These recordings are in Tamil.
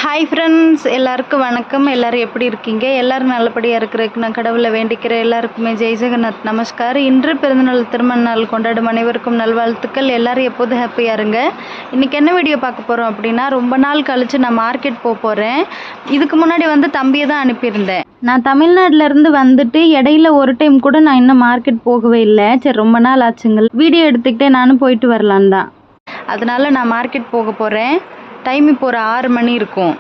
ஹாய் ஃப்ரெண்ட்ஸ், எல்லாருக்கும் வணக்கம். எல்லோரும் எப்படி இருக்கீங்க? எல்லோரும் நல்லபடியாக இருக்கிறதுக்கு நான் கடவுளை வேண்டிக்கிறேன். எல்லாருக்குமே ஜெய் ஜெகநாத் நமஸ்கார். இன்று பிறந்தநாள் திருமண நாள் கொண்டாடும் அனைவருக்கும் நல்வாழ்த்துக்கள். எல்லோரும் எப்போதும் ஹாப்பியாக இருங்க. இன்றைக்கி என்ன வீடியோ பார்க்க போகிறோம் அப்படின்னா, ரொம்ப நாள் கழித்து நான் மார்க்கெட் போகிறேன். இதுக்கு முன்னாடி தம்பியை தான் அனுப்பியிருந்தேன். நான் தமிழ்நாட்டிலேருந்து வந்துட்டு இடையில ஒரு டைம் கூட நான் இன்னும் மார்க்கெட் போகவே இல்லை. சரி, ரொம்ப நாள் ஆச்சுங்க, வீடியோ எடுத்துக்கிட்டே நானும் போயிட்டு வரலான் தான். அதனால் நான் மார்க்கெட் போக போகிறேன். டைம் இப்போ ஒரு 6 மணி இருக்கும்.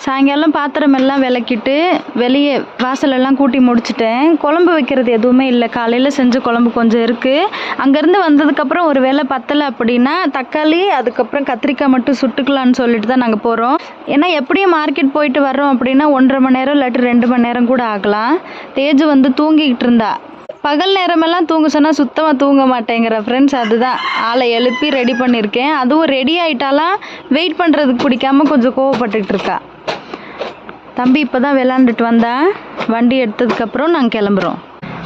சாயங்காலம் பாத்திரமெல்லாம் விளக்கிட்டு வெளியே வாசலெல்லாம் கூட்டி முடிச்சிட்டேன். குழம்பு வைக்கிறது எதுவுமே இல்லை. காலையில் செஞ்ச குழம்பு கொஞ்சம் இருக்குது. அங்கேருந்து வந்ததுக்கப்புறம் ஒரு வேளை பத்தலை அப்படின்னா தக்காளி அதுக்கப்புறம் கத்திரிக்காய் மட்டும் சுட்டுக்கலான்னு சொல்லிட்டு தான் நாங்கள் போகிறோம். ஏன்னா எப்படியும் மார்க்கெட் போயிட்டு வர்றோம் அப்படின்னா 1.5 மணி நேரம் இல்லாட்டி 2 மணி நேரம் கூட ஆகலாம். தேஜு தூங்கிக்கிட்டு இருந்தா. பகல் நேரமெல்லாம் தூங்க சொன்னால் சுத்தமாக தூங்க மாட்டேங்கிற ஃப்ரெண்ட்ஸ். அதுதான் ஆளை எழுப்பி ரெடி பண்ணியிருக்கேன். அதுவும் ரெடி ஆகிட்டாலாம் வெயிட் பண்ணுறதுக்கு பிடிக்காம கொஞ்சம் கோவப்பட்டுக்கிட்டு இருக்கா. தம்பி இப்போ தான் விளாண்டுட்டு வந்தா. வண்டி எடுத்ததுக்கப்புறம் நாங்கள் கிளம்புறோம்.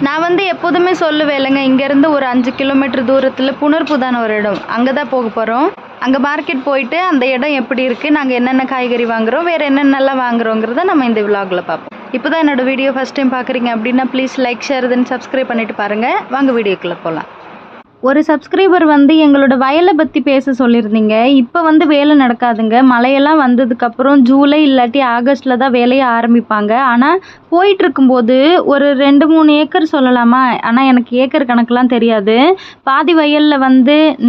நான் எப்போதுமே சொல்லுவேன் இல்லைங்க, இங்கேருந்து ஒரு 5 கிலோமீட்டர் தூரத்தில் புனர்புதான ஒரு இடம், அங்கே தான் போக போகிறோம். அங்கே மார்க்கெட் போயிட்டு அந்த இடம் எப்படி இருக்குது, நாங்கள் என்னென்ன காய்கறி வாங்குகிறோம், வேறு என்னென்னலாம் வாங்குகிறோங்கிறத நம்ம இந்த விலாகில் பார்ப்போம். இப்போ தான் என்னோடய வீடியோ ஃபஸ்ட் டைம் பார்க்குறீங்க அப்படின்னா please like, share, then subscribe பண்ணிவிட்டு பாருங்கள். வாங்க வீடியோக்குள்ளே போகலாம். ஒரு சப்ஸ்கிரைபர் எங்களோட வயலை பற்றி பேச சொல்லியிருந்தீங்க. இப்போ வேலை நடக்காதுங்க. மழையெல்லாம் வந்ததுக்கப்புறம் ஜூலை இல்லாட்டி ஆகஸ்ட்டில் தான் வேலையை ஆரம்பிப்பாங்க. ஆனால் போயிட்டுருக்கும்போது ஒரு 2-3 ஏக்கர் சொல்லலாமா, ஆனால் எனக்கு ஏக்கர் கணக்கெலாம் தெரியாது. பாதி வயலில்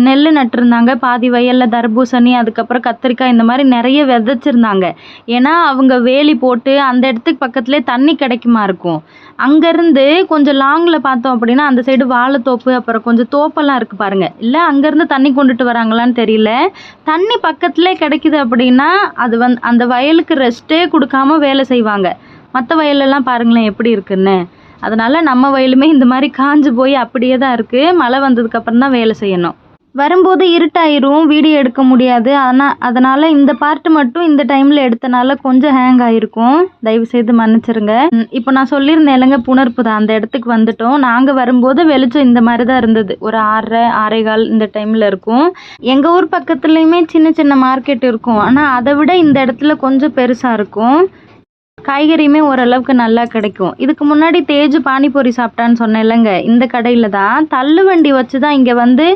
நெல் நட்டுருந்தாங்க, பாதி வயலில் தர்பூசணி, அதுக்கப்புறம் கத்திரிக்காய், இந்த மாதிரி நிறைய விதைச்சிருந்தாங்க. ஏன்னா அவங்க வேலி போட்டு அந்த இடத்துக்கு பக்கத்துலேயே தண்ணி கிடைக்குமா இருக்கும். அங்கேருந்து கொஞ்சம் லாங்கில் பார்த்தோம் அப்படின்னா அந்த சைடு வாழைத்தோப்பு, அப்புறம் கொஞ்சம் தோப்பெல்லாம் இருக்குது பாருங்கள். இல்லை அங்கேருந்து தண்ணி கொண்டுட்டு வராங்களான்னு தெரியல. தண்ணி பக்கத்துலேயே கிடைக்குது அப்படின்னா அது அந்த வயலுக்கு ரெஸ்ட்டே கொடுக்காம வேலை செய்வாங்க. மற்ற வயலெல்லாம் பாருங்களேன் எப்படி இருக்குன்னு. அதனால் நம்ம வயலுமே இந்த மாதிரி காஞ்சு போய் அப்படியே தான் இருக்குது. மழை வந்ததுக்கப்புறம் தான் வேலை செய்யணும். வரும்போது இருட்டாயிரும், வீடியோ எடுக்க முடியாது. அதனால் இந்த பார்ட்டு மட்டும் இந்த டைமில் எடுத்தனால கொஞ்சம் ஹேங் ஆகிருக்கும். தயவுசெய்து மன்னிச்சிருங்க. இப்போ நான் சொல்லியிருந்தேன் இல்லைங்க, புணர்ப்பு தான், அந்த இடத்துக்கு வந்துட்டோம். நாங்கள் வரும்போது வெளிச்சம் இந்த மாதிரி தான் இருந்தது. ஒரு 6:30, 6:15 இந்த டைமில் இருக்கும். எங்கள் ஊர் பக்கத்துலேயுமே சின்ன சின்ன மார்க்கெட் இருக்கும். ஆனால் அதை விட இந்த இடத்துல கொஞ்சம் பெருசாக இருக்கும். காய்கறியுமே ஓரளவுக்கு நல்லா கிடைக்கும். இதுக்கு முன்னாடி தேஜு பானிபூரி சாப்பிட்டான்னு சொன்னேன் இல்லைங்க, இந்த கடையில் தான். தள்ளு வண்டி வச்சு தான் இங்கே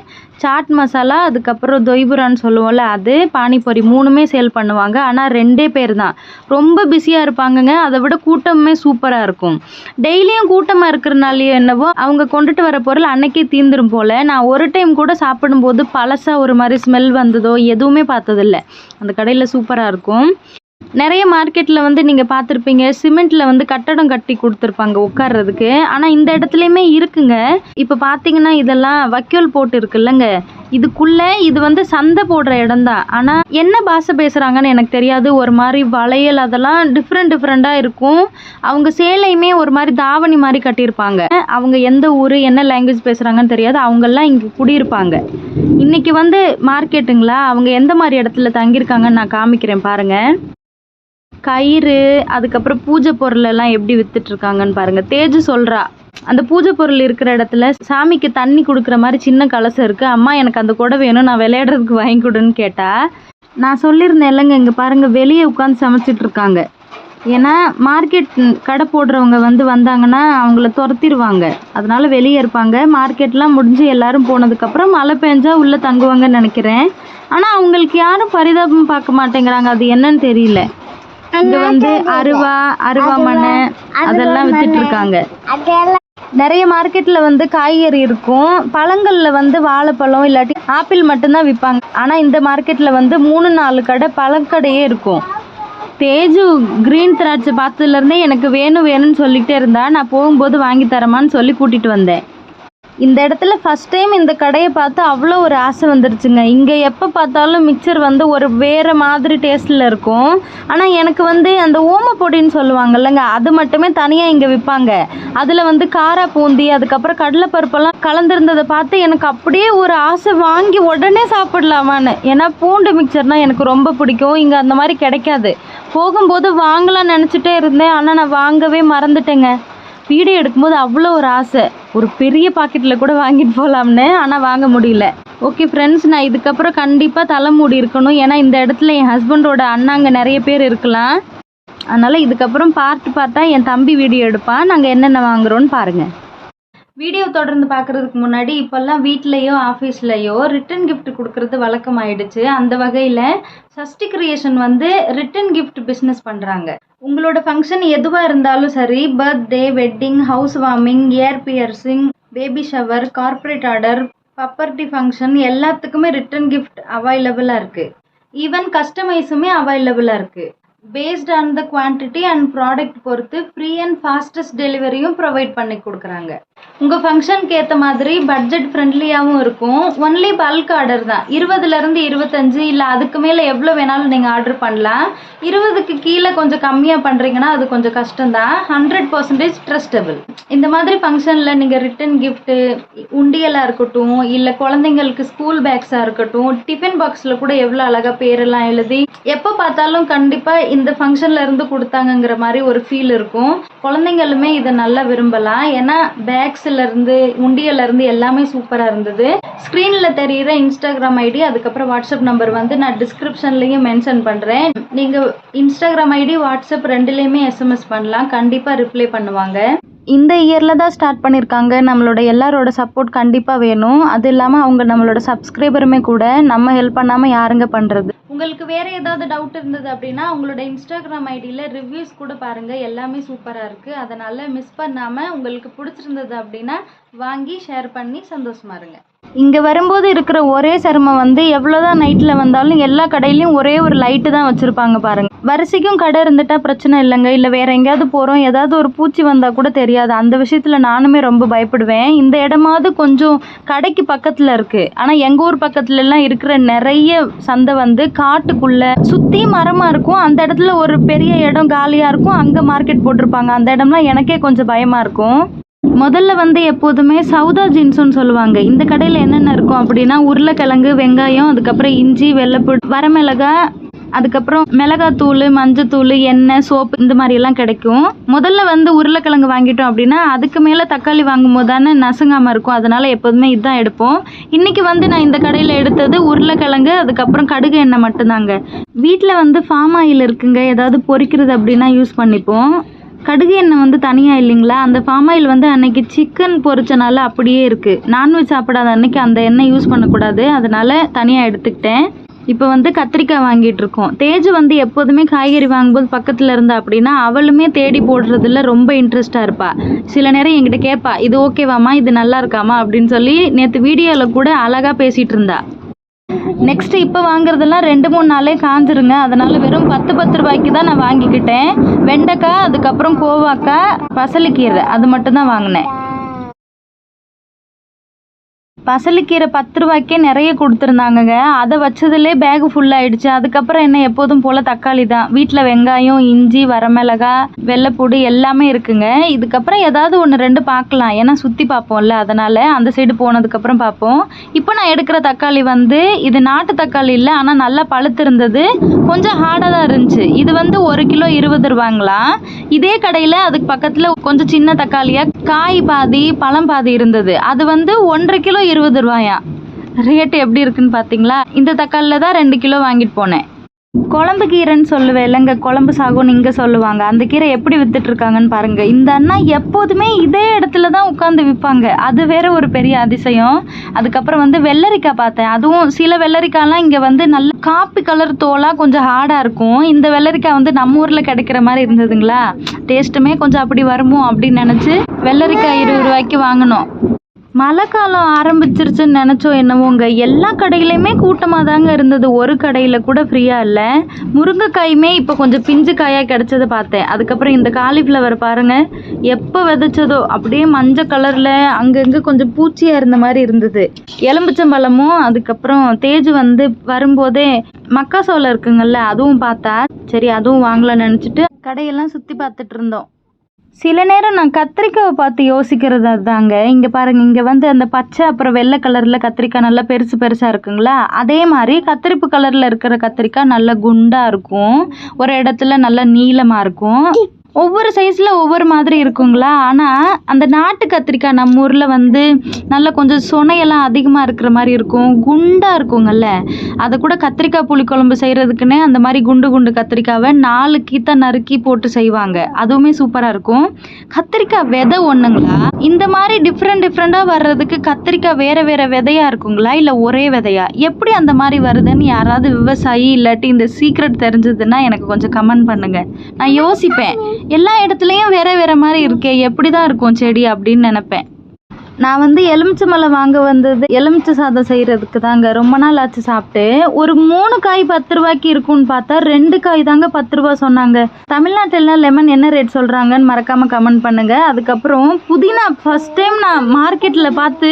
சாட் மசாலா, அதுக்கப்புறம் தொய்புரான்னு சொல்லுவோம்ல, அது பானிபூரி 3மே சேல் பண்ணுவாங்க. ஆனால் 2 பேர் தான். ரொம்ப பிஸியாக இருப்பாங்கங்க. அதை விட கூட்டமுமே சூப்பராக இருக்கும். டெய்லியும் கூட்டமாக இருக்கிறனாலையோ என்னவோ அவங்க கொண்டுட்டு வர பொருள் அன்னைக்கே தீந்துரும் போல். நான் ஒரு டைம் கூட சாப்பிடும்போது பழசாக ஒரு மாதிரி ஸ்மெல் வந்ததோ எதுவுமே பார்த்ததில்ல. அந்த கடையில் சூப்பராக இருக்கும். நிறைய மார்க்கெட்டில் நீங்கள் பார்த்துருப்பீங்க, சிமெண்ட்டில் கட்டடம் கட்டி கொடுத்துருப்பாங்க உட்கார்றதுக்கு. ஆனால் இந்த இடத்துலையுமே இருக்குங்க. இப்போ பார்த்தீங்கன்னா இதெல்லாம் வக்கோல் போட்டு இருக்குல்லங்க, இதுக்குள்ளே இது சந்தை போடுற இடம் தான். ஆனால் என்ன பாஷை பேசுகிறாங்கன்னு எனக்கு தெரியாது. ஒரு மாதிரி வளையல் அதெல்லாம் டிஃப்ரெண்ட்டாக இருக்கும். அவங்க சேலையுமே ஒரு மாதிரி தாவணி மாதிரி கட்டியிருப்பாங்க. அவங்க எந்த ஊர் என்ன லாங்குவேஜ் பேசுகிறாங்கன்னு தெரியாது. அவங்கெல்லாம் இங்கே குடியிருப்பாங்க. இன்றைக்கி மார்க்கெட்டுங்களா, அவங்க எந்த மாதிரி இடத்துல தங்கியிருக்காங்கன்னு நான் காமிக்கிறேன் பாருங்கள். கயிறு, அதுக்கப்புறம் பூஜை பொருள் எல்லாம் எப்படி வித்துட்ருக்காங்கன்னு பாருங்கள். தேஜு சொல்கிறா, அந்த பூஜை பொருள் இருக்கிற இடத்துல சாமிக்கு தண்ணி கொடுக்குற மாதிரி சின்ன கலசம் இருக்குது. அம்மா எனக்கு அந்த கூட வேணும், நான் விளையாடுறதுக்கு வாங்கி கொடுன்னு கேட்டா. நான் சொல்லியிருந்தேன் இல்லைங்க, இங்கே பாருங்கள் வெளியே உட்காந்து சமைச்சிட்ருக்காங்க. ஏன்னா மார்க்கெட் கடை போடுறவங்க வந்தாங்கன்னா அவங்கள துரத்திடுவாங்க. அதனால வெளியே இருப்பாங்க. மார்க்கெட்லாம் முடிஞ்சு எல்லோரும் போனதுக்கப்புறம் மழை பெஞ்சா உள்ளே தங்குவாங்கன்னு நினைக்கிறேன். ஆனால் அவங்களுக்கு யாரும் பரிதாபம் பார்க்க மாட்டேங்கிறாங்க. அது என்னன்னு தெரியல. இங்க அருவா மனை அதெல்லாம் வித்துட்டு இருக்காங்க. நிறைய மார்க்கெட்ல காய்கறி இருக்கும். பழங்கள்ல வாழைப்பழம் இல்லாட்டி ஆப்பிள் மட்டும்தான் விற்பாங்க. ஆனா இந்த மார்க்கெட்ல 3-4 கடை பழக்கடையே இருக்கும். தேஜு கிரீன் திராட்சை பார்த்ததுல இருந்தே எனக்கு வேணும்னு சொல்லிக்கிட்டே இருந்தா. நான் போகும்போது வாங்கி தரமான்னு சொல்லி கூட்டிட்டு வந்தேன். இந்த இடத்துல ஃபஸ்ட் டைம் இந்த கடையை பார்த்து அவ்வளோ ஒரு ஆசை வந்துருச்சுங்க. இங்கே எப்போ பார்த்தாலும் மிக்சர் ஒரு வேறு மாதிரி டேஸ்ட்டில் இருக்கும். ஆனால் எனக்கு அந்த ஓமப்பொடின்னு சொல்லுவாங்கல்லங்க, அது மட்டுமே தனியாக இங்கே விற்பாங்க. அதில் காரா பூந்தி, அதுக்கப்புறம் கடலைப்பருப்பெல்லாம் கலந்துருந்ததை பார்த்து எனக்கு அப்படியே ஒரு ஆசை, வாங்கி உடனே சாப்பிடலாமான்னு. ஏன்னா பூண்டு மிக்சர்னால் எனக்கு ரொம்ப பிடிக்கும். இங்கே அந்த மாதிரி கிடைக்காது. போகும்போது வாங்கலாம்னு நினச்சிட்டே இருந்தேன். ஆனால் நான் வாங்கவே மறந்துட்டேங்க. வீடியோ எடுக்கும்போது அவ்வளோ ஒரு ஆசை. ஒரு பெரிய பாக்கெட்டில் கூட வாங்கிட்டு போகலாம்னு, ஆனால் வாங்க முடியல. ஓகே ஃப்ரெண்ட்ஸ், நான் இதுக்கப்புறம் கண்டிப்பாக தலைமூடி இருக்கணும். ஏன்னா இந்த இடத்துல என் ஹஸ்பண்டோட அண்ணாங்க நிறைய பேர் இருக்கலாம். அதனால் இதுக்கப்புறம் பார்ட்டாக என் தம்பி வீடியோ எடுப்பான். நாங்கள் என்னென்ன வாங்குகிறோன்னு பாருங்கள். வீடியோ தொடர்ந்து பார்க்குறதுக்கு முன்னாடி இப்போல்லாம் வீட்லேயோ ஆஃபீஸ்லேயோ ரிட்டன் கிஃப்ட் கொடுக்குறது வழக்கமாயிடுச்சு. அந்த வகையில் சஷ்டி கிரியேஷன் வந்து ரிட்டன் கிஃப்ட் பிஸ்னஸ் பண்ணுறாங்க. உங்களோட ஃபங்க்ஷன் எதுவாக இருந்தாலும் சரி, birthday, wedding, house warming, year piercing, baby shower, corporate order, puberty function எல்லாத்துக்குமே ரிட்டன் கிஃப்ட் அவைலபிளாக இருக்குது. ஈவன் கஸ்டமைஸுமே அவைலபிளாக இருக்குது. Based on the quantity and product பொறுத்து ஃப்ரீ அண்ட் ஃபாஸ்டஸ்ட் டெலிவரியும் ப்ரொவைட் பண்ணி கொடுக்குறாங்க. உங்கள் ஃபங்க்ஷனுக்கு ஏற்ற மாதிரி பட்ஜெட் ஃப்ரெண்ட்லியாகவும் இருக்கும். ஒன்லி பல்க் ஆர்டர் தான். 20லேருந்து 25 இல்லை அதுக்கு மேலே எவ்வளோ வேணாலும் நீங்கள் ஆர்டர் பண்ணலாம். 20க்கு கீழே கொஞ்சம் கம்மியாக பண்ணுறீங்கன்னா அது கொஞ்சம் கஷ்டம்தான். 100% ட்ரஸ்டபிள். இந்த மாதிரி ஃபங்க்ஷனில் நீங்கள் ரிட்டன் கிஃப்ட்டு, உண்டியலாக இருக்கட்டும், இல்லை குழந்தைங்களுக்கு ஸ்கூல் பேக்ஸாக இருக்கட்டும், டிஃபன் பாக்ஸில் கூட எவ்வளோ அழகாக பேரெல்லாம் எழுதி எப்போ பார்த்தாலும் கண்டிப்பாக இந்த ஃபங்க்ஷன்ல இருந்து கொடுத்தாங்கங்கிற மாதிரி ஒரு ஃபீல் இருக்கும். குழந்தைங்களுமே இதை நல்லா விரும்பலாம். ஏன்னா பேக்ஸ்ல இருந்து உண்டியல்ல இருந்து எல்லாமே சூப்பரா இருந்தது. ஸ்கிரீன்ல தெரியுற இன்ஸ்டாகிராம் ஐடி, அதுக்கப்புறம் வாட்ஸ்அப் நம்பர் வந்து நான் டிஸ்கிரிப்ஷன்லயும் மென்ஷன் பண்றேன். நீங்க இன்ஸ்டாகிராம் ஐடி, வாட்ஸ்அப் ரெண்டுலயுமே SMS பண்ணலாம். கண்டிப்பா ரிப்ளை பண்ணுவாங்க. இந்த இயரில் தான் ஸ்டார்ட் பண்ணியிருக்காங்க. நம்மளோட எல்லாரோட சப்போர்ட் கண்டிப்பாக வேணும். அது இல்லாமல் அவங்க நம்மளோட சப்ஸ்கிரைபருமே கூட. நம்ம ஹெல்ப் பண்ணாமல் யாருங்க பண்ணுறது? உங்களுக்கு வேறு ஏதாவது டவுட் இருந்தது அப்படின்னா உங்களோட இன்ஸ்டாகிராம் ஐடியில் ரிவ்யூஸ் கூட பாருங்கள். எல்லாமே சூப்பராக இருக்குது. அதனால் மிஸ் பண்ணாமல் உங்களுக்கு பிடிச்சிருந்தது அப்படின்னா வாங்கி ஷேர் பண்ணி சந்தோஷமா இருங்க. இங்கே வரும்போது இருக்கிற ஒரே சிரமம் வந்து எவ்வளோதான் நைட்டில் வந்தாலும் எல்லா கடையிலையும் ஒரே ஒரு லைட்டு தான் வச்சுருப்பாங்க பாருங்கள். வரிசைக்கும் கடை இருந்துட்டா பிரச்சனை இல்லைங்க. இல்லை வேறு எங்கேயாவது போகிறோம், ஏதாவது ஒரு பூச்சி வந்தால் கூட தெரியாது. அந்த விஷயத்தில் நானுமே ரொம்ப பயப்படுவேன். இந்த இடமாவது கொஞ்சம் கடைக்கு பக்கத்தில் இருக்குது. ஆனால் எங்கள் ஊர் பக்கத்துலலாம் இருக்கிற நிறைய சந்தை வந்து காட்டுக்குள்ளே சுற்றி மரமாக இருக்கும். அந்த இடத்துல ஒரு பெரிய இடம் காலியாக இருக்கும். அங்கே மார்க்கெட் போட்டிருப்பாங்க. அந்த இடம்லாம் எனக்கே கொஞ்சம் பயமாக இருக்கும். முதல்ல வந்து எப்போதுமே சவுதா ஜீன்ஸுன்னு சொல்லுவாங்க. இந்த கடையில் என்னென்ன இருக்கும் அப்படின்னா உருளைக்கிழங்கு, வெங்காயம், அதுக்கப்புறம் இஞ்சி, வெள்ளைப்பூடு, வரமிளகாய், அதுக்கப்புறம் மிளகாத்தூள், மஞ்சத்தூள், எண்ணெய், சோப்பு, இந்த மாதிரியெல்லாம் கிடைக்கும். முதல்ல வந்து உருளைக்கிழங்கு வாங்கிட்டோம் அப்படின்னா அதுக்கு மேலே தக்காளி வாங்கும் போது தானே நசுங்காமல் இருக்கும். அதனால் எப்போதுமே இதுதான் எடுப்போம். இன்றைக்கி வந்து நான் இந்த கடையில் எடுத்தது உருளைக்கிழங்கு, அதுக்கப்புறம் கடுகு எண்ணெய் மட்டும்தாங்க. வீட்டில் வந்து ஃபார்ம் ஆயில் இருக்குங்க. ஏதாவது பொரிக்கிறது அப்படின்னா யூஸ் பண்ணிப்போம். கடுகு எண்ணெய் வந்து தனியாக இல்லைங்களா? அந்த ஃபார்ம் ஆயில் வந்து அன்னைக்கு சிக்கன் பொரிச்சனால அப்படியே இருக்குது. நான்வெஜ் சாப்பிடாத அன்னைக்கு அந்த எண்ணெய் யூஸ் பண்ணக்கூடாது. அதனால் தனியாக எடுத்துக்கிட்டேன். இப்போ வந்து கத்திரிக்காய் வாங்கிட்டு இருக்கோம். தேஜு வந்து எப்போதுமே காய்கறி வாங்கும்போது பக்கத்தில் இருந்தா அப்படின்னா அவளுமே தேடி போடுறதுல ரொம்ப இன்ட்ரெஸ்டாக இருப்பா. சில நேரம் என்கிட்ட கேட்பா, இது ஓகேவாம்மா, இது நல்லா இருக்காமா அப்படின்னு சொல்லி. நேற்று வீடியோவில் கூட அழகாக பேசிகிட்டு இருந்தா. நெக்ஸ்ட்டு இப்போ வாங்குறதெல்லாம் 2-3 நாளே காஞ்சிருங்க. அதனால் வெறும் 10 ரூபாய்க்கு தான் நான் வாங்கிக்கிட்டேன். வெண்டைக்காய், அதுக்கப்புறம் கோவாக்காய், பசலைக்கீரை, அது மட்டும்தான் வாங்கினேன். பசலைக்கீரை 10 ரூபாய்க்கே நிறைய கொடுத்துருந்தாங்கங்க. அதை வச்சதுலே பேகு ஃபுல்லாகிடுச்சு. அதுக்கப்புறம் என்ன, எப்போதும் போல் தக்காளி தான். வீட்டில் வெங்காயம், இஞ்சி, வரமிளகாய், வெள்ளைப்பூடு எல்லாமே இருக்குங்க. இதுக்கப்புறம் ஏதாவது 1-2 பார்க்கலாம். ஏன்னா சுற்றி பார்ப்போம்ல, அதனால் அந்த சைடு போனதுக்கப்புறம் பார்ப்போம். இப்போ நான் எடுக்கிற தக்காளி வந்து இது நாட்டு தக்காளி இல்லை, ஆனால் நல்லா பழுத்து இருந்தது. கொஞ்சம் ஹார்டாக தான் இருந்துச்சு. இது வந்து 1 கிலோ 20 ரூபாங்களாம். இதே கடையில் அதுக்கு பக்கத்தில் கொஞ்சம் சின்ன தக்காளியாக காய் பாதி பழம் பாதி இருந்தது. அது வந்து 1.5 கிலோ 20 ரூபாயா. ரேட்டு எப்படி இருக்குன்னு பார்த்தீங்களா? இந்த தக்காளியில் தான் 2 கிலோ வாங்கிட்டு போனேன். குழம்பு கீரைன்னு சொல்லுவேன் இல்லைங்க, குழம்பு சாகுன்னு இங்கே சொல்லுவாங்க. அந்த கீரை எப்படி வித்துட்ருக்காங்கன்னு பாருங்கள். இந்த அண்ணா எப்போதுமே இதே இடத்துல தான் உட்காந்து விற்பாங்க. அது வேற ஒரு பெரிய அதிசயம். அதுக்கப்புறம் வந்து வெள்ளரிக்காய் பார்த்தேன். அதுவும் சில வெள்ளரிக்காய்லாம் இங்கே வந்து நல்ல காப்பி கலர் தோலாக கொஞ்சம் ஹார்டாக இருக்கும். இந்த வெள்ளரிக்காய் வந்து நம்ம ஊரில் கிடைக்கிற மாதிரி இருந்ததுங்களா. டேஸ்ட்டுமே கொஞ்சம் அப்படி வருமோ அப்படின்னு நினச்சி வெள்ளரிக்காய் 20 ரூபாய்க்கு வாங்கினோம். மழை காலம் ஆரம்பிச்சிருச்சுன்னு நினச்சோம் என்னவோங்க. எல்லா கடையிலையுமே கூட்டமாக தாங்க இருந்தது. ஒரு கடையில் கூட ஃப்ரீயாக இல்லை. முருங்கைக்காயுமே இப்போ கொஞ்சம் பிஞ்சு காயாக கிடச்சதை பார்த்தேன். அதுக்கப்புறம் இந்த காலிஃப்ளவர் பாருங்கள், எப்போ விதைச்சதோ அப்படியே மஞ்சள் கலரில் அங்கங்கே கொஞ்சம் பூச்சியாக இருந்த மாதிரி இருந்தது. எலும்பிச்சம்பழமும், அதுக்கப்புறம் தேஜு வந்து வரும்போதே மக்காசோளம் இருக்குங்கள்ல, அதுவும் பார்த்தா சரி அதுவும் வாங்கலாம்னு நினச்சிட்டு கடையெல்லாம் சுற்றி பார்த்துட்டு இருந்தோம். சில நேரம் நான் கத்திரிக்காவை பார்த்து யோசிக்கிறது அதுதாங்க. இங்கே பாருங்கள், இங்கே வந்து அந்த பச்சை அப்புறம் வெள்ளை கலரில் கத்திரிக்காய் நல்லா பெருசு பெருசாக இருக்குங்களா. அதே மாதிரி கத்திரிப்பு கலரில் இருக்கிற கத்திரிக்காய் நல்லா குண்டாக இருக்கும். ஒரு இடத்துல நல்லா நீளமாக இருக்கும். ஒவ்வொரு சைஸில் ஒவ்வொரு மாதிரி இருக்குங்களா. ஆனால் அந்த நாட்டு கத்திரிக்காய் நம்ம ஊரில் வந்து நல்லா கொஞ்சம் சொனையெல்லாம் அதிகமாக இருக்கிற மாதிரி இருக்கும், குண்டாக இருக்குங்கல்ல. அதை கூட கத்திரிக்காய் புளிக்குழம்பு செய்கிறதுக்குன்னே அந்த மாதிரி குண்டு குண்டு கத்திரிக்காவை 4 கீத்தை நறுக்கி போட்டு செய்வாங்க. அதுவுமே சூப்பராக இருக்கும். கத்திரிக்காய் விதை ஒன்றுங்களா? இந்த மாதிரி டிஃப்ரெண்ட்டாக வர்றதுக்கு கத்திரிக்காய் வேறு வேறு விதையாக இருக்குங்களா, இல்லை ஒரே விதையா? எப்படி அந்த மாதிரி வருதுன்னு யாராவது விவசாயி இல்லாட்டி இந்த சீக்ரெட் தெரிஞ்சதுன்னா எனக்கு கொஞ்சம் கமெண்ட் பண்ணுங்கள். நான் யோசிப்பேன், எல்லா இடத்துலையும் வேறு மாதிரி இருக்கே, எப்படி தான் இருக்கும் செடி அப்படின்னு நினப்பேன். நான் வந்து எலுமிச்சை மலம் வாங்க வந்தது எலுமிச்சை சாதம் செய்கிறதுக்கு தாங்க. ரொம்ப நாள் ஆச்சு சாப்பிட்டு. ஒரு 3 காய் 10 ரூபாய்க்கு இருக்குன்னு பார்த்தா 2 காய் தாங்க 10 ரூபா சொன்னாங்க. தமிழ்நாட்டில் லெமன் என்ன ரேட் சொல்கிறாங்கன்னு மறக்காமல் கமெண்ட் பண்ணுங்கள். அதுக்கப்புறம் புதினா ஃபஸ்ட் டைம் நான் மார்க்கெட்டில் பார்த்து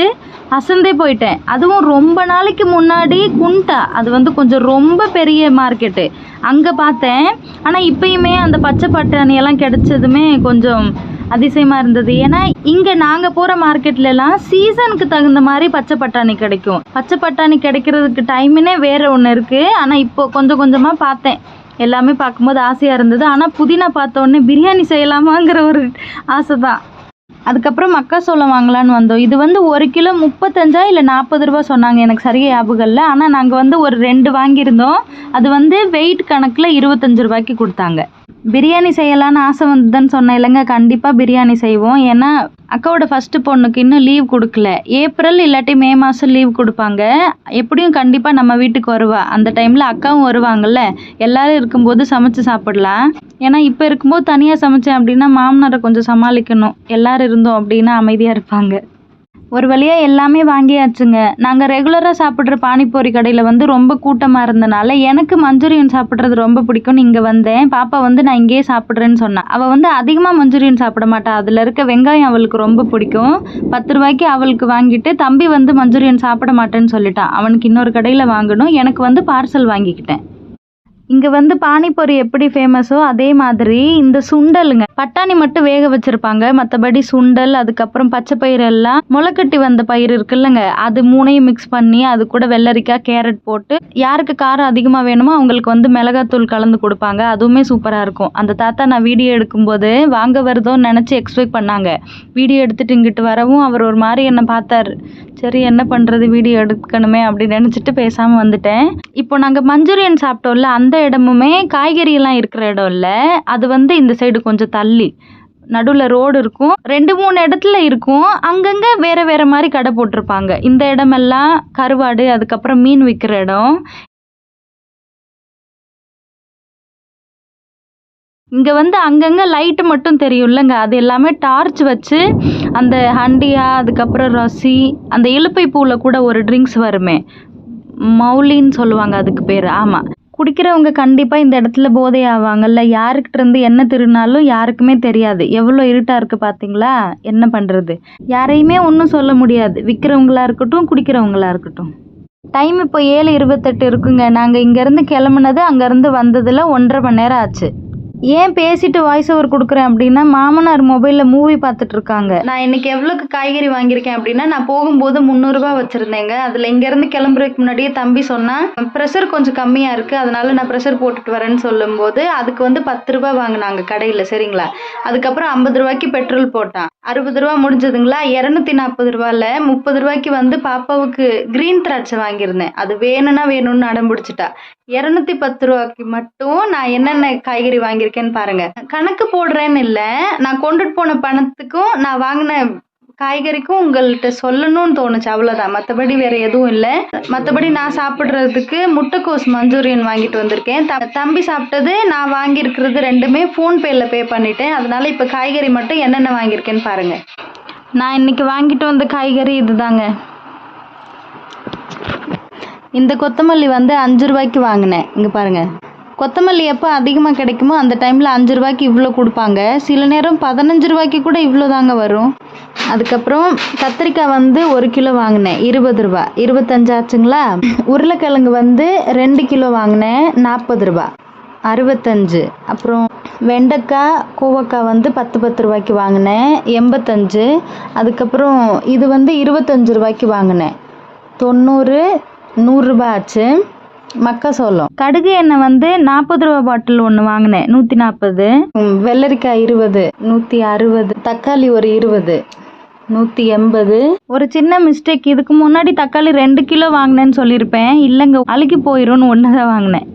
அசந்தே போயிட்டேன். அதுவும் ரொம்ப நாளைக்கு முன்னாடி குண்டா, அது வந்து கொஞ்சம் ரொம்ப பெரிய மார்க்கெட்டு, அங்கே பார்த்தேன். ஆனால் இப்பயுமே அந்த பச்சை பட்டாணியெல்லாம் கிடைச்சதுமே கொஞ்சம் அதிசயமாக இருந்தது. ஏன்னா இங்கே நாங்கள் போகிற மார்க்கெட்லலாம் சீசனுக்கு தகுந்த மாதிரி பச்சை பட்டாணி கிடைக்கும். பச்சை பட்டாணி கிடைக்கிறதுக்கு டைமுன்னே வேறு ஒன்று இருக்குது. ஆனால் இப்போ கொஞ்சம் கொஞ்சமாக பார்த்தேன். எல்லாமே பார்க்கும்போது ஆசையாக இருந்தது. ஆனால் புதினா பார்த்த உடனே பிரியாணி செய்யலாமாங்கிற ஒரு ஆசை தான். அதுக்கப்புறம் மக்காசோளம் வாங்கலான்னு வந்தோம். இது வந்து 1 கிலோ 35 இல்லை 40 ரூபா சொன்னாங்க, எனக்கு சரியாக ஞாபகம் இல்லை. ஆனால் நாங்கள் வந்து ஒரு 2 வாங்கியிருந்தோம். அது வந்து வெயிட் கணக்கில் 25 ரூபாய்க்கு கொடுத்தாங்க. பிரியாணி செய்யலான்னு ஆசை வந்ததுன்னு சொன்னேன் இல்லைங்க, கண்டிப்பாக பிரியாணி செய்வோம். ஏன்னா அக்காவோட ஃபஸ்ட்டு பொண்ணுக்கு இன்னும் லீவ் கொடுக்கல. ஏப்ரல் இல்லாட்டி மே மாதம் லீவ் கொடுப்பாங்க. எப்படியும் கண்டிப்பாக நம்ம வீட்டுக்கு வருவா. அந்த டைமில் அக்காவும் வருவாங்கள்ல, எல்லோரும் இருக்கும்போது சமைச்சு சாப்பிடலாம். ஏன்னா இப்போ இருக்கும்போது தனியாக சமைச்சேன் அப்படின்னா மாமனாரை கொஞ்சம் சமாளிக்கணும். எல்லோரும் இருந்தோம் அப்படின்னா அமைதியாக இருப்பாங்க. ஒரு வழியாக எல்லாமே வாங்கியாச்சுங்க. நாங்கள் ரெகுலராக சாப்பிட்ற பானிபூரி கடையில் வந்து ரொம்ப கூட்டமாக இருந்தனால எனக்கு மஞ்சூரியன் சாப்பிட்றது ரொம்ப பிடிக்கும்னு இங்கே வந்தேன். பாப்பா வந்து நான் இங்கேயே சாப்பிட்றேன்னு சொன்னான். அவள் வந்து அதிகமாக மஞ்சூரியன் சாப்பிட மாட்டாள். அதில் இருக்க வெங்காயம் அவளுக்கு ரொம்ப பிடிக்கும். 10 ரூபாய்க்கு அவளுக்கு வாங்கிட்டு, தம்பி வந்து மஞ்சூரியன் சாப்பிட மாட்டேன்னு சொல்லிட்டான். அவனுக்கு இன்னொரு கடையில் வாங்கணும். எனக்கு வந்து பார்சல் வாங்கிக்கிட்டேன். இங்கே வந்து பானிபூரி எப்படி ஃபேமஸோ அதே மாதிரி இந்த சுண்டலுங்க, பட்டாணி மட்டும் வேக வச்சுருப்பாங்க. மற்றபடி சுண்டல், அதுக்கப்புறம் பச்சை பயிறு எல்லாம் முளைக்கட்டி வந்த பயிர் இருக்குல்லங்க, அது 3ஐயும் மிக்ஸ் பண்ணி அது கூட வெள்ளரிக்காய் கேரட் போட்டு, யாருக்கு காரம் அதிகமாக வேணுமோ அவங்களுக்கு வந்து மிளகாத்தூள் கலந்து கொடுப்பாங்க. அதுவுமே சூப்பராக இருக்கும். அந்த தாத்தா நான் வீடியோ எடுக்கும்போது வாங்க வருதோன்னு நினச்சி எக்ஸ்பெக்ட் பண்ணாங்க. வீடியோ எடுத்துகிட்டு இங்கிட்டு வரவும் அவர் ஒரு மாதிரி என்னை பார்த்தார். சரி என்ன பண்ணுறது, வீடியோ எடுக்கணுமே அப்படின்னு நினச்சிட்டு பேசாமல் வந்துட்டேன். இப்போ நாங்கள் மஞ்சூரியன் சாப்பிட்டோம்ல, அந்த இடமுமே காய்கறியெல்லாம் இருக்கிற இடம் இல்லை. அது வந்து இந்த சைடு கொஞ்சம் தள்ளி நடுவில் ரோடு இருக்கும். 2-3 இடத்துல இருக்கும். அங்கங்கே வேறு மாதிரி கடை போட்டிருப்பாங்க. இந்த இடமெல்லாம் கருவாடு, அதுக்கப்புறம் மீன் விற்கிற இடம். இங்கே வந்து அங்கங்கே லைட்டு மட்டும் தெரியும்லங்க, அது எல்லாமே டார்ச் வச்சு அந்த ஹண்டியா, அதுக்கப்புறம் ரசி, அந்த இலுப்பை பூவில் கூட ஒரு ட்ரிங்க்ஸ் வருமே, மௌலின்னு சொல்லுவாங்க அதுக்கு பேர். ஆமாம், குடிக்கிறவங்க கண்டிப்பாக இந்த இடத்துல போதை ஆவாங்கல்ல. யாருக்கிட்ட இருந்து என்ன திருநாலும் யாருக்குமே தெரியாது. எவ்வளோ இருட்டாக இருக்குது பார்த்தீங்களா? என்ன பண்ணுறது, யாரையுமே ஒன்றும் சொல்ல முடியாது. விற்கிறவங்களா இருக்கட்டும், குடிக்கிறவங்களா இருக்கட்டும். டைம் இப்போ 7:28 இருக்குங்க. நாங்கள் இங்கேருந்து கிளம்புனது அங்கேருந்து வந்ததில் 1.5 மணி நேரம் ஆச்சு. ஏன் பேசிட்டு வாய்ஸ் ஓவர் கொடுக்குறேன் அப்படின்னா, மாமனார் மொபைலில் மூவி பார்த்துட்டு இருக்காங்க. நான் இன்னைக்கு எவ்வளோக்கு காய்கறி வாங்கியிருக்கேன் அப்படின்னா, நான் போகும்போது 300 ரூபா வச்சுருந்தேங்க. அதில் இங்கேருந்து கிளம்புறதுக்கு முன்னாடியே தம்பி சொன்னால் ப்ரெஷர் கொஞ்சம் கம்மியாக இருக்குது, அதனால நான் ப்ரெஷர் போட்டுட்டு வரேன்னு சொல்லும்போது அதுக்கு வந்து 10 ரூபா வாங்கினாங்க கடையில். சரிங்களா? அதுக்கப்புறம் 50 ரூபாய்க்கு பெட்ரோல் போட்டான். 60 ரூபா முடிஞ்சதுங்களா? 240 ரூபாயில் 30 ரூபாய்க்கு வந்து பாப்பாவுக்கு க்ரீன் திராட்சை வாங்கியிருந்தேன். அது வேணும்னு அடம் பிடிச்சிட்டா. 210 ரூபாய்க்கு மட்டும் நான் என்னென்ன காய்கறி வாங்கியிருக்கேன்னு பாருங்க. கணக்கு போடுறேன்னு இல்லை, நான் கொண்டுட்டு போன பணத்துக்கும் நான் வாங்கின காய்கறிக்கும் உங்கள்கிட்ட சொல்லணும்னு தோணுச்சு, அவ்வளோதான். மற்றபடி வேற எதுவும் இல்லை. மற்றபடி நான் சாப்பிட்றதுக்கு முட்டைக்கோஸ் மஞ்சூரியன் வாங்கிட்டு வந்திருக்கேன். தம்பி சாப்பிட்டது நான் வாங்கியிருக்கிறது ரெண்டுமே ஃபோன்பேயில் பே பண்ணிட்டேன். அதனால இப்போ காய்கறி மட்டும் என்னென்ன வாங்கியிருக்கேன்னு பாருங்க. நான் இன்னைக்கு வாங்கிட்டு வந்த காய்கறி இதுதாங்க. இந்த கொத்தமல்லி வந்து 5 ரூபாய்க்கு வாங்கினேன். இங்கே பாருங்கள், கொத்தமல்லி எப்போ அதிகமாக கிடைக்குமோ அந்த டைமில் 5 ரூபாய்க்கு இவ்வளோ கொடுப்பாங்க. சில நேரம் 15 ரூபாய்க்கு கூட இவ்வளோ தாங்க வரும். அதுக்கப்புறம் கத்திரிக்காய் வந்து 1 கிலோ வாங்கினேன், 20 ரூபா, 25 ஆச்சுங்களா. உருளைக்கிழங்கு வந்து 2 கிலோ வாங்கினேன், 40 ரூபா, 65. அப்புறம் வெண்டைக்காய், கோவக்காய் வந்து 10 ரூபாய்க்கு வாங்கினேன், 85. அதுக்கப்புறம் இது வந்து 25 ரூபாய்க்கு வாங்கினேன், 90, 100 ரூபா ஆச்சு. மக்காசோளம். கடுகு எண்ணெய் வந்து 40 ரூபா பாட்டில் ஒன்று வாங்கினேன், 140. வெள்ளரிக்காய் 20, 160. தக்காளி ஒரு 20, 180. ஒரு சின்ன மிஸ்டேக், இதுக்கு முன்னாடி தக்காளி 2 கிலோ வாங்கினேன்னு சொல்லியிருப்பேன். இல்லைங்க, அழுகி போயிடும்னு 1 தான் வாங்கினேன்.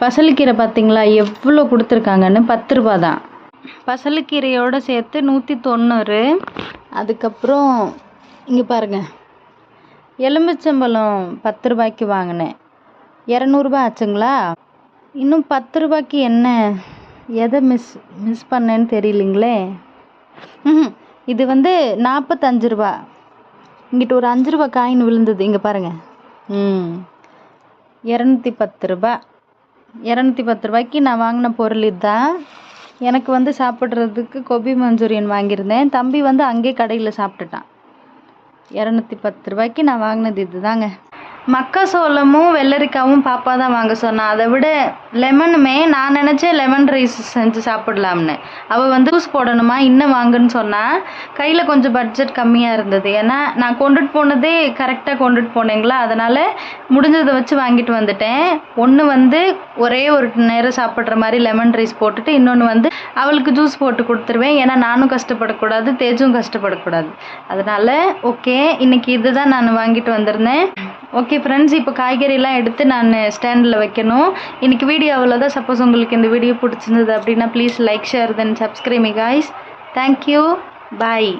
பசலைக்கீரை பார்த்தீங்களா எவ்வளோ கொடுத்துருக்காங்கன்னு, 10 ரூபா தான். பசலைக்கீரையோடு சேர்த்து 190. அதுக்கப்புறம் இங்கே பாருங்கள், எலுமிச்சம்பழம் 10 ரூபாய்க்கு வாங்கினேன், 200 ஆச்சுங்களா. இன்னும் 10 ரூபாய்க்கு என்ன, எதை மிஸ் பண்ணேன்னு தெரியலிங்களே. இது வந்து 45 ரூபா. இங்கிட்ட ஒரு 5 ரூபா காயின் விழுந்தது, இங்கே பாருங்கள். 210 ரூபா. 210 ரூபாய்க்கு நான் வாங்கின பொருள் இதுதான். எனக்கு வந்து சாப்பிட்றதுக்கு கோபி மஞ்சூரியன் வாங்கியிருந்தேன். தம்பி வந்து அங்கே கடையில் சாப்பிட்டுட்டான். 210 ரூபாய்க்கு நான் வாங்கினது இது தாங்க. மக்காசோளமும் வெள்ளரிக்காவும் பாப்பா தான் வாங்க சொன்னான். அதை விட லெமனுமே நான் நினச்சேன் லெமன் ரைஸ் செஞ்சு சாப்பிடலாம்னு. அவள் வந்து ஜூஸ் போடணுமா இன்னும் வாங்குன்னு சொன்னான். கையில் கொஞ்சம் பட்ஜெட் கம்மியாக இருந்தது. ஏன்னா நான் கொண்டுட்டு போனதே கரெக்டாக கொண்டுட்டு போனேங்களா, அதனால் முடிஞ்சதை வச்சு வாங்கிட்டு வந்துட்டேன். ஒன்று வந்து ஒரே ஒரு நேரம் சாப்பிட்ற மாதிரி லெமன் ரைஸ் போட்டுட்டு, இன்னொன்று வந்து அவளுக்கு ஜூஸ் போட்டு கொடுத்துருவேன். ஏன்னா நானும் கஷ்டப்படக்கூடாது, தேஜும் கஷ்டப்படக்கூடாது. அதனால் ஓகே, இன்றைக்கி இது தான் நான் வாங்கிட்டு வந்திருந்தேன். ஓகே ஃப்ரெண்ட்ஸ், இப்போ காய்கறிலாம் எடுத்து நான் ஸ்டாண்டில் வைக்கணும். இன்றைக்கி வீடியோ அவ்வளோதான். சப்போஸ் உங்களுக்கு இந்த வீடியோ பிடிச்சிருந்தது அப்படின்னா please like, share, then subscribe me guys. Thank you, bye.